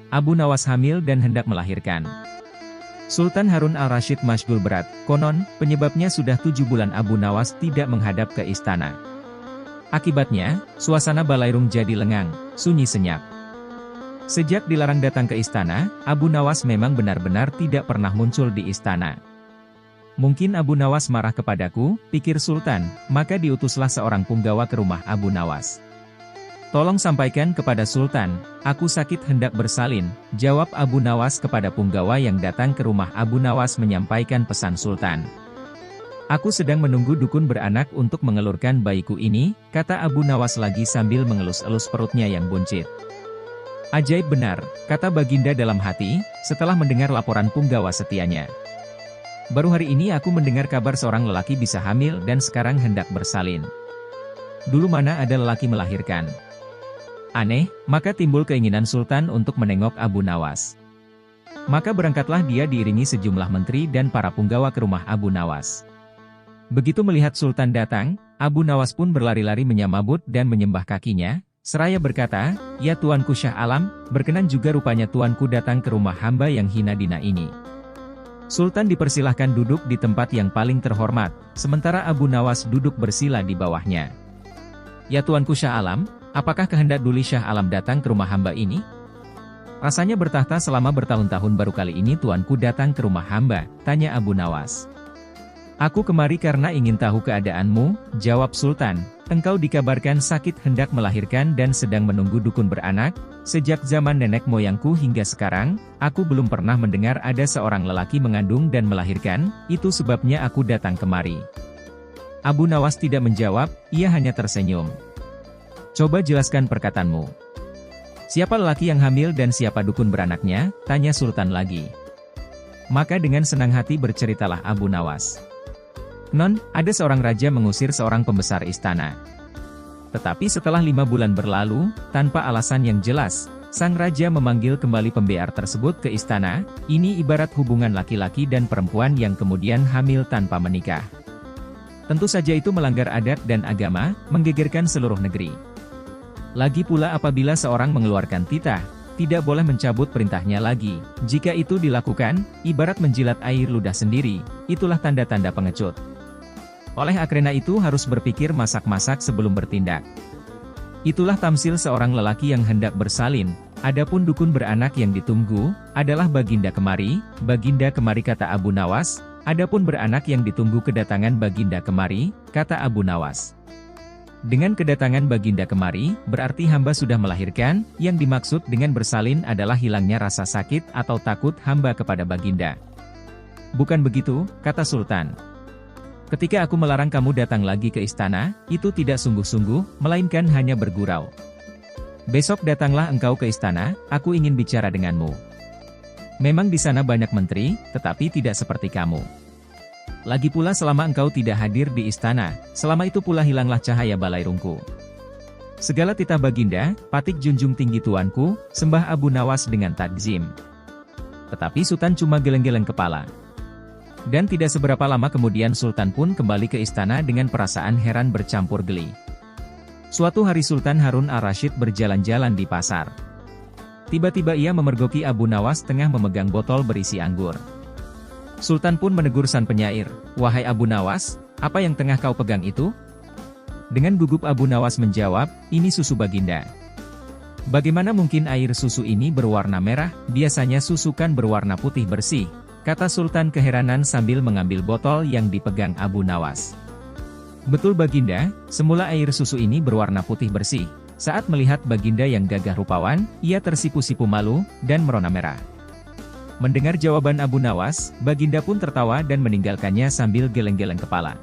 Abu Nawas hamil dan hendak melahirkan. Sultan Harun al-Rasyid masyghul berat, konon, penyebabnya sudah 7 bulan Abu Nawas tidak menghadap ke istana. Akibatnya, suasana Balairung jadi lengang, sunyi senyap. Sejak dilarang datang ke istana, Abu Nawas memang benar-benar tidak pernah muncul di istana. Mungkin Abu Nawas marah kepadaku, pikir Sultan, maka diutuslah seorang punggawa ke rumah Abu Nawas. Tolong sampaikan kepada Sultan, aku sakit hendak bersalin, jawab Abu Nawas kepada punggawa yang datang ke rumah Abu Nawas menyampaikan pesan Sultan. Aku sedang menunggu dukun beranak untuk mengelurkan bayiku ini, kata Abu Nawas lagi sambil mengelus-elus perutnya yang buncit. Ajaib benar, kata Baginda dalam hati, setelah mendengar laporan punggawa setianya. Baru hari ini aku mendengar kabar seorang lelaki bisa hamil dan sekarang hendak bersalin. Dulu mana ada lelaki melahirkan? Aneh, maka timbul keinginan Sultan untuk menengok Abu Nawas. Maka berangkatlah dia diiringi sejumlah menteri dan para punggawa ke rumah Abu Nawas. Begitu melihat Sultan datang, Abu Nawas pun berlari-lari menyambut dan menyembah kakinya, seraya berkata, "Ya Tuanku Syah Alam, berkenan juga rupanya Tuanku datang ke rumah hamba yang hina dina ini." Sultan dipersilahkan duduk di tempat yang paling terhormat, sementara Abu Nawas duduk bersila di bawahnya. "Ya Tuanku Syah Alam, apakah kehendak Duli Syah Alam datang ke rumah hamba ini? Rasanya bertahta selama bertahun-tahun baru kali ini Tuanku datang ke rumah hamba," tanya Abu Nawas. "Aku kemari karena ingin tahu keadaanmu," jawab Sultan. "Engkau dikabarkan sakit hendak melahirkan dan sedang menunggu dukun beranak. Sejak zaman nenek moyangku hingga sekarang, aku belum pernah mendengar ada seorang lelaki mengandung dan melahirkan, itu sebabnya aku datang kemari." Abu Nawas tidak menjawab, ia hanya tersenyum. "Coba jelaskan perkataanmu. Siapa lelaki yang hamil dan siapa dukun beranaknya?" tanya Sultan lagi. Maka dengan senang hati berceritalah Abu Nawas. "Non, ada seorang raja mengusir seorang pembesar istana. Tetapi setelah 5 bulan berlalu, tanpa alasan yang jelas, sang raja memanggil kembali pembear tersebut ke istana. Ini ibarat hubungan laki-laki dan perempuan yang kemudian hamil tanpa menikah. Tentu saja itu melanggar adat dan agama, menggegerkan seluruh negeri. Lagi pula apabila seorang mengeluarkan titah, tidak boleh mencabut perintahnya lagi. Jika itu dilakukan, ibarat menjilat air ludah sendiri, itulah tanda-tanda pengecut. Oleh karena itu harus berpikir masak-masak sebelum bertindak. Itulah tamsil seorang lelaki yang hendak bersalin. Adapun dukun beranak yang ditunggu, adalah Baginda kemari, kata Abu Nawas. Adapun beranak yang ditunggu kedatangan Baginda kemari, kata Abu Nawas. Dengan kedatangan Baginda kemari, berarti hamba sudah melahirkan, yang dimaksud dengan bersalin adalah hilangnya rasa sakit atau takut hamba kepada Baginda. Bukan begitu, kata Sultan. Ketika aku melarang kamu datang lagi ke istana, itu tidak sungguh-sungguh, melainkan hanya bergurau. Besok datanglah engkau ke istana, aku ingin bicara denganmu. Memang di sana banyak menteri, tetapi tidak seperti kamu. Lagi pula selama engkau tidak hadir di istana, selama itu pula hilanglah cahaya Balairungku. Segala titah Baginda, patik junjung tinggi tuanku, sembah Abu Nawas dengan takzim." Tetapi Sultan cuma geleng-geleng kepala. Dan tidak seberapa lama kemudian Sultan pun kembali ke istana dengan perasaan heran bercampur geli. Suatu hari Sultan Harun al-Rasyid berjalan-jalan di pasar. Tiba-tiba ia memergoki Abu Nawas tengah memegang botol berisi anggur. Sultan pun menegur sang penyair, "Wahai Abu Nawas, apa yang tengah kau pegang itu?" Dengan gugup Abu Nawas menjawab, "Ini susu Baginda." "Bagaimana mungkin air susu ini berwarna merah, biasanya susu kan berwarna putih bersih," kata Sultan keheranan sambil mengambil botol yang dipegang Abu Nawas. "Betul Baginda, semula air susu ini berwarna putih bersih." Saat melihat Baginda yang gagah rupawan, ia tersipu-sipu malu, dan merona merah. Mendengar jawaban Abu Nawas, Baginda pun tertawa dan meninggalkannya sambil geleng-geleng kepala.